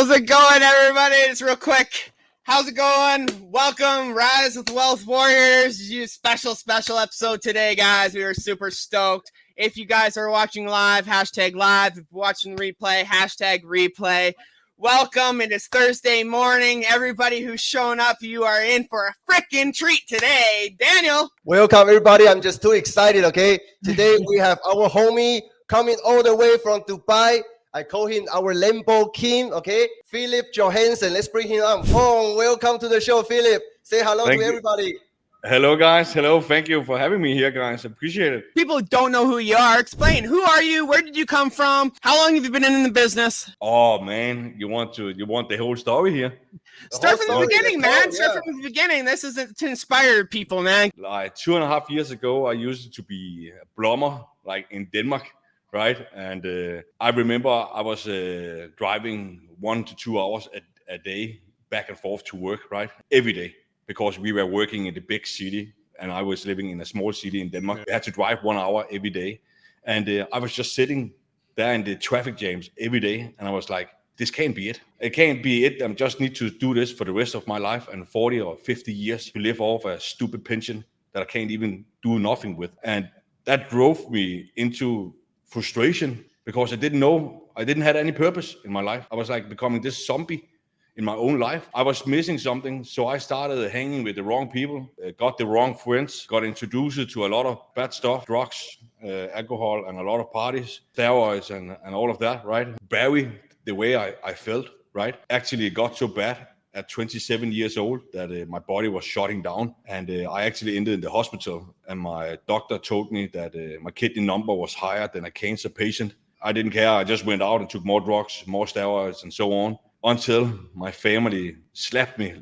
How's it going, everybody? It's real quick. How's it going? Welcome, Rise with Wealth Warriors. Special episode today, guys. We are super stoked. If you guys are watching live, hashtag live. If you're watching the replay, hashtag replay. Welcome. It is Thursday morning. Everybody who's shown up, you are in for a freaking treat today. Daniel. Welcome, everybody. I'm just too excited, okay? Today we have our homie coming all the way from Dubai. I call him our Lambo King, okay? Philip Johansson. Let's bring him up. Oh, welcome to the show, Philip. Say hello to everybody. Hello, guys. Hello. Thank you for having me here, guys. Appreciate it. People don't know who you are. Explain. Who are you? Where did you come from? How long have you been in the business? Oh, man. You want the whole story here? Start from the beginning, man. Start from the beginning. This is to inspire people, man. Like 2.5 years ago, I used to be a plumber, like in Denmark, right? And I remember I was driving 1 to 2 hours a day back and forth to work, right? Every day. Because we were working in the big city and I was living in a small city in Denmark. We had to drive 1 hour every day. And I was just sitting there in the traffic jams every day. And I was like, this can't be it. It can't be it. I just need to do this for the rest of my life and 40 or 50 years to live off a stupid pension that I can't even do nothing with. And that drove me into frustration because I didn't have any purpose in my life. I was like becoming this zombie in my own life. I was missing something, so I started hanging with the wrong people, got the wrong friends, got introduced to a lot of bad stuff, drugs, alcohol, and a lot of parties, steroids, and all of that, right? Bury the way I felt, right? Actually, it got so bad at 27 years old that my body was shutting down, and I actually ended in the hospital, and my doctor told me that my kidney number was higher than a cancer patient. I didn't care. I just went out and took more drugs, more steroids, and so on. Until my family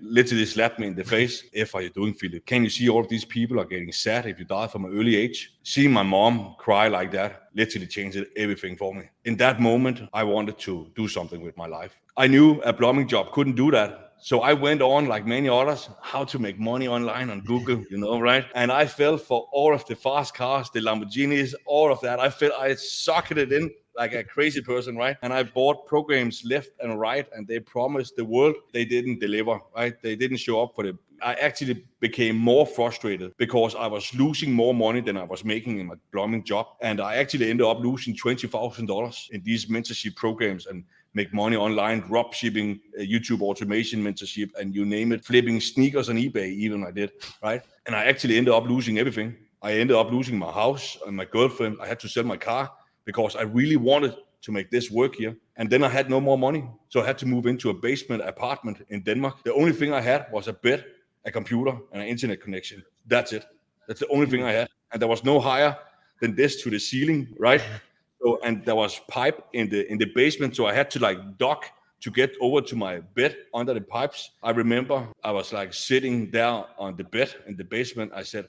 literally slapped me in the face. F are you doing, Philip? Can you see all of these people are getting sad if you die from an early age? Seeing my mom cry like that literally changed everything for me. In that moment, I wanted to do something with my life. I knew a plumbing job couldn't do that. So I went on, like many others, how to make money online on Google, right? And I fell for all of the fast cars, the Lamborghinis, all of that. I sucked it in like a crazy person, right? And I bought programs left and right, and they promised the world. They didn't deliver, right? They didn't show up for it. I actually became more frustrated because I was losing more money than I was making in my plumbing job. And I actually ended up losing $20,000 in these mentorship programs and make money online, drop shipping, YouTube automation mentorship, and you name it, flipping sneakers on eBay, even I did, right? And I actually ended up losing everything. I ended up losing my house and my girlfriend. I had to sell my car because I really wanted to make this work here. And then I had no more money. So I had to move into a basement apartment in Denmark. The only thing I had was a bed, a computer, and an internet connection. That's it. That's the only thing I had. And there was no higher than this to the ceiling, right? So, and there was pipe in the basement. So I had to like duck to get over to my bed under the pipes. I remember I was like sitting there on the bed in the basement. I said,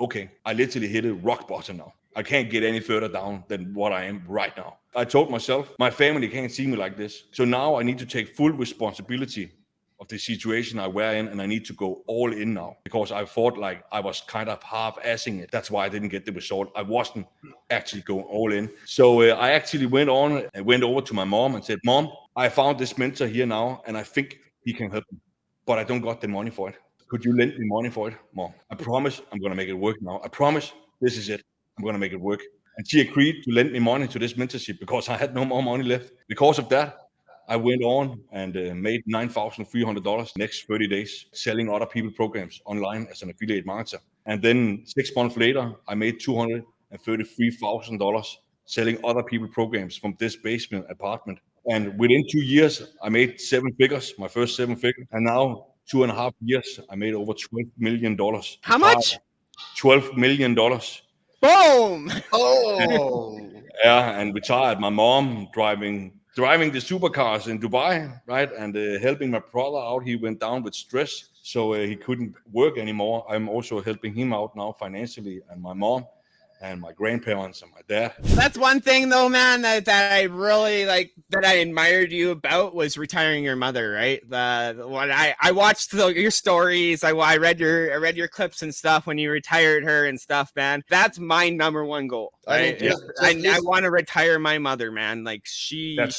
okay, I literally hit a rock bottom now. I can't get any further down than what I am right now. I told myself, my family can't see me like this. So now I need to take full responsibility of the situation I were in, and I need to go all in now because I thought like I was kind of half-assing it. That's why I didn't get the result. I wasn't actually going all in. So I actually went over to my mom and said, Mom, I found this mentor here now, and I think he can help me, but I don't got the money for it. Could you lend me money for it, Mom? I promise I'm going to make it work now. I promise this is it. I'm going to make it work. And she agreed to lend me money to this mentorship because I had no more money left. Because of that, I went on and made $9,300 next 30 days selling other people programs online as an affiliate marketer. And then 6 months later, I made $233,000 selling other people programs from this basement apartment. And within 2 years, I made 7 figures, my first 7 figures. And now 2.5 years, I made over $12 million. How much? $12 million. Boom! Oh. Yeah, and retired. My mom driving the supercars in Dubai, right? And helping my brother out. He went down with stress, so he couldn't work anymore. I'm also helping him out now financially, and my mom. and my grandparents and my dad. That's one thing though, man, that I really like, that I admired you about, was retiring your mother, right? When I watched your stories, I read your clips and stuff when you retired her and stuff, man. That's my number one goal. Right? I want to retire my mother, man. Like she got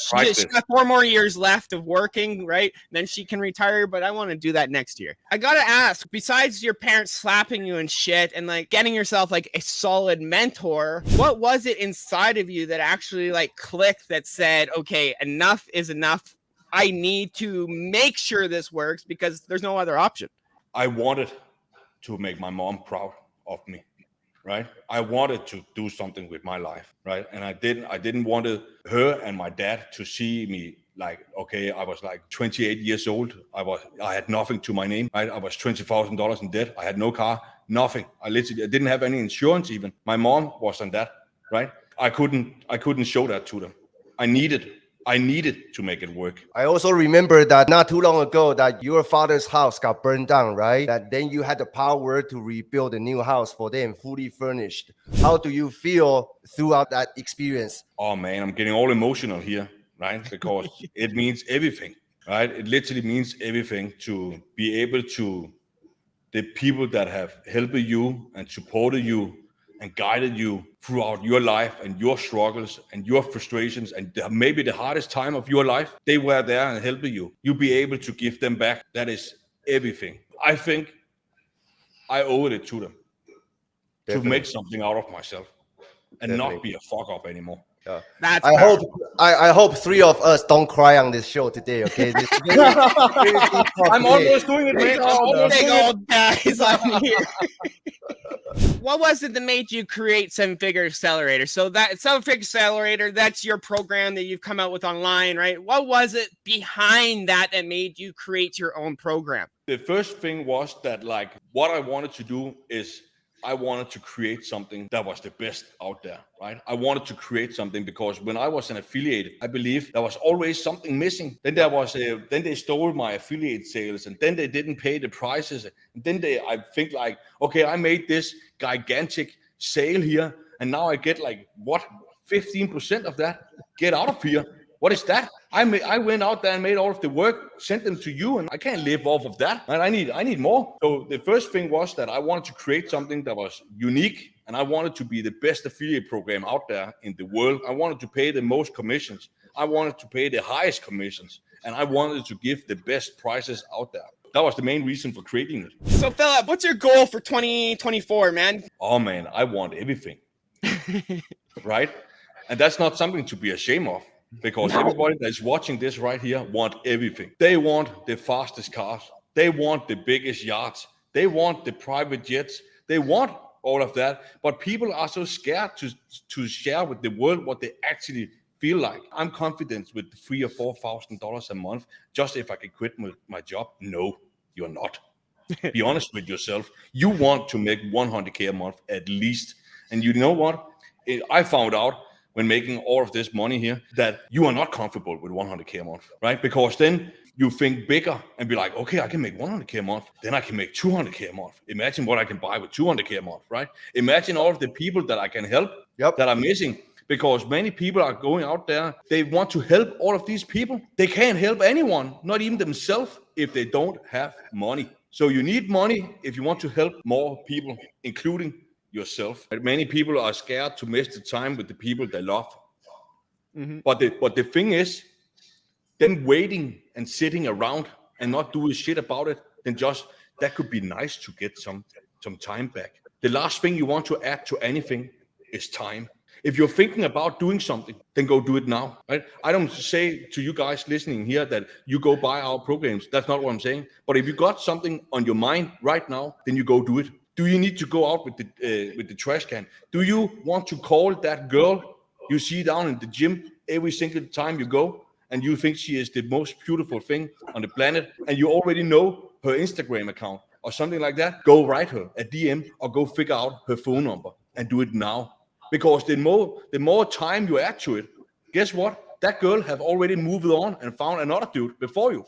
4 more years left of working, right? Then she can retire, but I want to do that next year. I gotta ask, besides your parents slapping you and shit and like getting yourself like a solid mentor, what was it inside of you that actually like clicked that said, okay, enough is enough, I need to make sure this works because there's no other option? I wanted to make my mom proud of me, right? I wanted to do something with my life, right? And I didn't want her and my dad to see me like, okay, I was like 28 years old. I had nothing to my name, right? I was $20,000 in debt. I had no car, nothing. I didn't have any insurance even. My mom was on that, right? I couldn't show that to them. I needed to make it work. I also remember that not too long ago that your father's house got burned down, right? That then you had the power to rebuild a new house for them, fully furnished. How do you feel throughout that experience? Oh man, I'm getting all emotional here, right? Because it means everything, right? It literally means everything to be able to, the people that have helped you and supported you and guided you throughout your life and your struggles and your frustrations and maybe the hardest time of your life, they were there and helped you. You be able to give them back. That is everything. I think I owed it to them. Definitely. To make something out of myself and Definitely. Not be a fuck up anymore. Yeah. I hope 3 of us don't cry on this show today, okay? I'm almost doing it, man. Big old guys on here. What was it that made you create 7-Figure Accelerator? So that 7-Figure Accelerator, that's your program that you've come out with online, right? What was it behind that made you create your own program? The first thing was that, like, what I wanted to do is I wanted to create something that was the best out there, right? I wanted to create something because when I was an affiliate, I believe there was always something missing. Then then they stole my affiliate sales, and then they didn't pay the prices. And then I think like, okay, I made this gigantic sale here, and now I get like what 15% of that. Get out of here. What is that? I went out there and made all of the work, sent them to you, and I can't live off of that. And I need more. So the first thing was that I wanted to create something that was unique, and I wanted to be the best affiliate program out there in the world. I wanted to pay the most commissions. I wanted to pay the highest commissions, and I wanted to give the best prices out there. That was the main reason for creating it. So Philip, what's your goal for 2024, man? Oh man, I want everything. Right? And that's not something to be ashamed of. Because everybody that's watching this right here want everything. They want the fastest cars. They want the biggest yachts. They want the private jets. They want all of that. But people are so scared to share with the world what they actually feel like. I'm confident with $3,000 or $4,000 a month just if I can quit my job. No, you're not. Be honest with yourself. You want to make $100K a month at least. And you know what? I found out when making all of this money here, that you are not comfortable with $100K a month, right? Because then you think bigger and be like, okay, I can make $100K a month, then I can make $200K a month. Imagine what I can buy with $200K a month, right? Imagine all of the people that I can help that are missing. Because many people are going out there, they want to help all of these people. They can't help anyone, not even themselves, if they don't have money. So you need money if you want to help more people, including yourself. Many people are scared to miss the time with the people they love. Mm-hmm. But the thing is, them waiting and sitting around and not doing shit about it, then just that could be nice to get some time back. The last thing you want to add to anything is time. If you're thinking about doing something, then go do it now. Right? I don't say to you guys listening here that you go buy our programs. That's not what I'm saying. But if you got something on your mind right now, then you go do it. Do you need to go out with the trash can? Do you want to call that girl you see down in the gym every single time you go, and you think she is the most beautiful thing on the planet, and you already know her Instagram account or something like that? Go write her a DM or go figure out her phone number and do it now. Because the more time you add to it, guess what? That girl have already moved on and found another dude before you.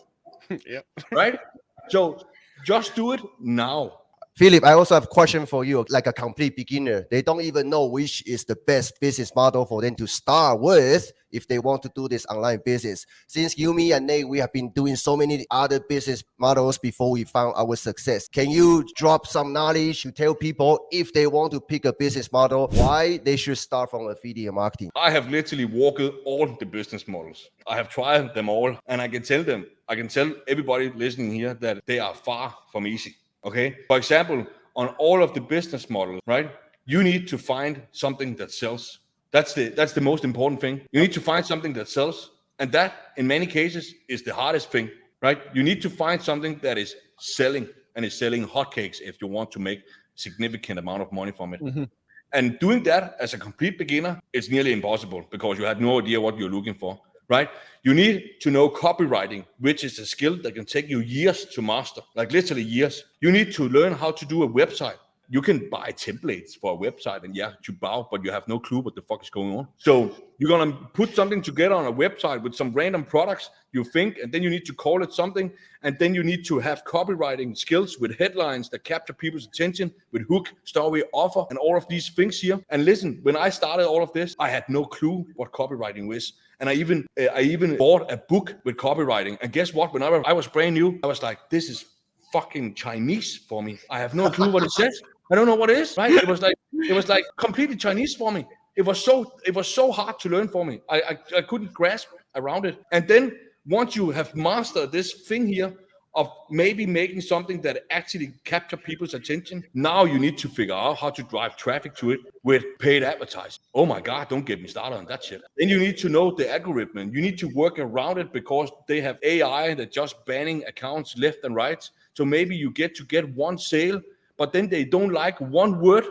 Yep. Right? So just do it now. Philip, I also have a question for you. Like a complete beginner, they don't even know which is the best business model for them to start with if they want to do this online business. Since you, me, and Nate, we have been doing so many other business models before we found our success. Can you drop some knowledge to tell people if they want to pick a business model, why they should start from affiliate marketing? I have literally walked all the business models. I have tried them all, and I can tell everybody listening here that they are far from easy. Okay. For example, on all of the business models, right? You need to find something that sells. That's the most important thing. You need to find something that sells. And that, in many cases, is the hardest thing, right? You need to find something that is selling and is selling hotcakes if you want to make significant amount of money from it. Mm-hmm. And doing that as a complete beginner is nearly impossible because you have no idea what you're looking for, right? You need to know copywriting, which is a skill that can take you years to master, like literally years. You need to learn how to do a website. You can buy templates for a website and you bow, but you have no clue what the fuck is going on. So you're going to put something together on a website with some random products you think, and then you need to call it something. And then you need to have copywriting skills with headlines that capture people's attention, with hook, story, offer, and all of these things here. And listen, when I started all of this, I had no clue what copywriting was. And I even bought a book with copywriting. And guess what? When I was brand new, I was like, this is fucking Chinese for me. I have no clue what it says. I don't know what it is, right? It was like completely Chinese for me. It was so hard to learn for me. I couldn't grasp around it. And then once you have mastered this thing here of maybe making something that actually capture people's attention, now you need to figure out how to drive traffic to it with paid advertising. Oh my God, don't get me started on that shit. Then you need to know the algorithm. You need to work around it because they have AI that just banning accounts left and right. So maybe you get one sale, but then they don't like one word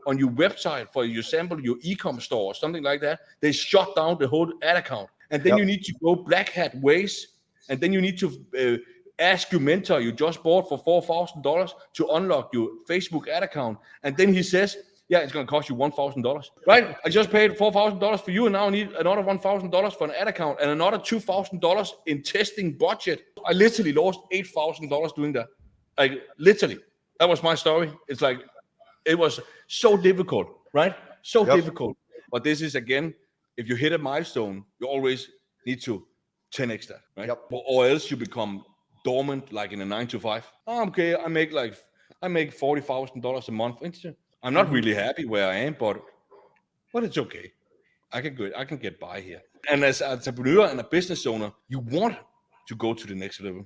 on your website, for example, your e-com store or something like that. They shut down the whole ad account. And then you need to go black hat ways. And then you need to ask your mentor you just bought for $4,000 to unlock your Facebook ad account. And then he says, yeah, it's going to cost you $1,000, right? I just paid $4,000 for you and now I need another $1,000 for an ad account and another $2,000 in testing budget. I literally lost $8,000 doing that. Like literally. That was my story. It's like, it was so difficult, right? So difficult. But this is, again, if you hit a milestone, you always need to 10x that, right? Or else you become dormant, like in a 9-to-5. Oh, okay, I make $40,000 a month. I'm not really happy where I am, but it's okay. I can get by here. And as an entrepreneur and a business owner, you want to go to the next level.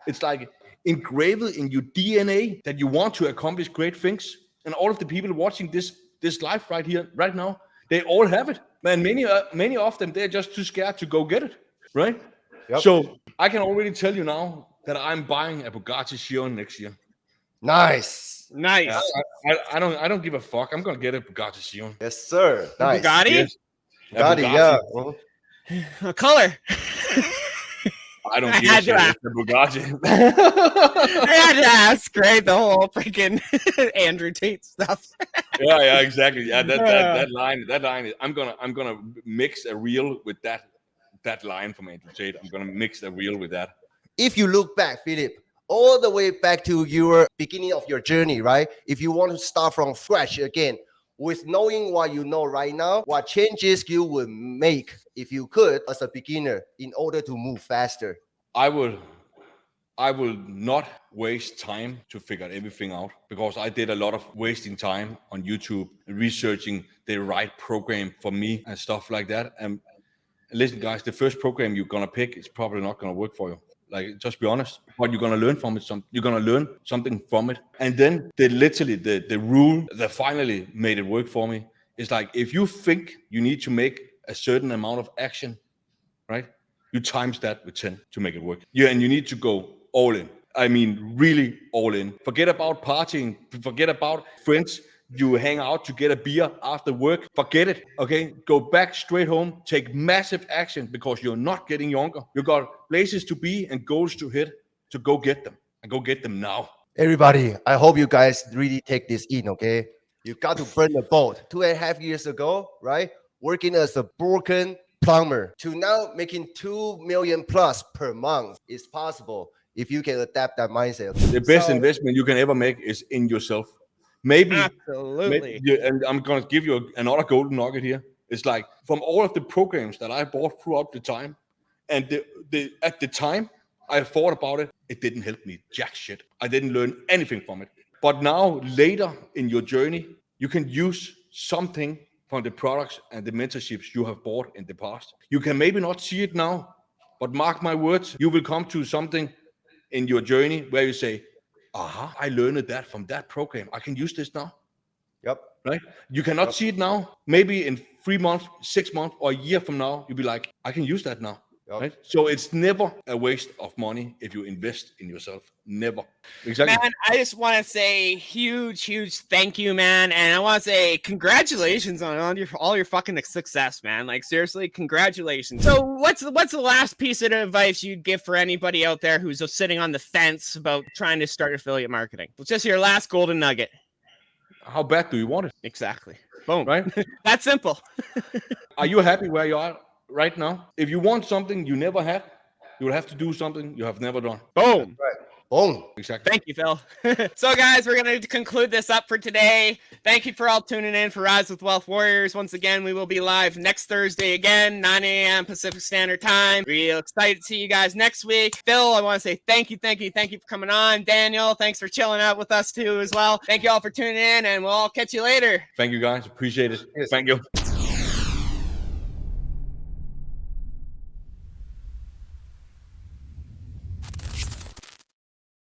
It's like engraved in your DNA that you want to accomplish great things. And all of the people watching this live right here, right now, they all have it. Man, many of them, they're just too scared to go get it, right? So I can already tell you now that I'm buying a Bugatti Chiron next year. Nice. I don't give a fuck. I'm gonna get a Bugatti Chiron. Yes, sir. Nice. Bugatti? Yes. Bugatti, yeah. What color? I don't give a shit. It's a Bugatti. I had to ask, right? The whole freaking Andrew Tate stuff. Yeah, exactly. Yeah, that line. I'm gonna mix a reel with that line from Andrew Tate. I'm gonna mix a reel with that. If you look back, Philip, all the way back to your beginning of your journey, right? If you want to start from scratch again, with knowing what you know right now, what changes you would make if you could as a beginner in order to move faster? I will not waste time to figure everything out because I did a lot of wasting time on YouTube and researching the right program for me and stuff like that. And listen, guys, the first program you're going to pick is probably not going to work for you. Like, just be honest. What you're going to learn from it, you're going to learn something from it. And then the rule that finally made it work for me is like, if you think you need to make a certain amount of action, right? You times that with 10 to make it work. Yeah, and you need to go all in. I mean, really all in. Forget about partying. Forget about friends. You hang out to get a beer after work. Forget it, okay? Go back straight home. Take massive action because you're not getting younger. You got places to be and goals to hit to go get them and go get them now. Everybody, I hope you guys really take this in, okay? You got to burn the boat. 2.5 years ago, right? Working as a broken plumber to now making 2 million plus per month is possible. if you can adapt that mindset. The best So- investment you can ever make is in yourself. Maybe, Absolutely. and I'm gonna give you another golden nugget here. It's like from all of the programs that I bought throughout the time, and at the time I thought about it, it didn't help me jack shit. I didn't learn anything from it. But now, later in your journey, you can use something from the products and the mentorships you have bought in the past. You can maybe not see it now, but mark my words, you will come to something in your journey where you say, aha, I learned that from that program. I can use this now. Yep. Right? You cannot see it now. Maybe in 3 months, 6 months, or a year from now, you'll be like, I can use that now. Yep. Right? So it's never a waste of money if you invest in yourself. Never. Exactly. Man, I just want to say huge thank you, man, and I want to say congratulations on all your fucking success, man. Like seriously, congratulations. So, what's the last piece of advice you'd give for anybody out there who's just sitting on the fence about trying to start affiliate marketing? It's just your last golden nugget. How bad do you want it? Exactly. Boom. Right? That simple. Are you happy where you are right now? If you want something you never had, you will have to do something you have never done. Boom. Right. Boom. Exactly. Thank you, Phil. So, guys, we're going to conclude this up for today. Thank you for all tuning in for Rise with Wealth Warriors. Once again, we will be live next Thursday again, 9 a.m. Pacific Standard Time. Real excited to see you guys next week. Phil, I want to say thank you for coming on. Daniel, thanks for chilling out with us too as well. Thank you all for tuning in, and we'll all catch you later. Thank you, guys. Appreciate it. Yes. Thank you.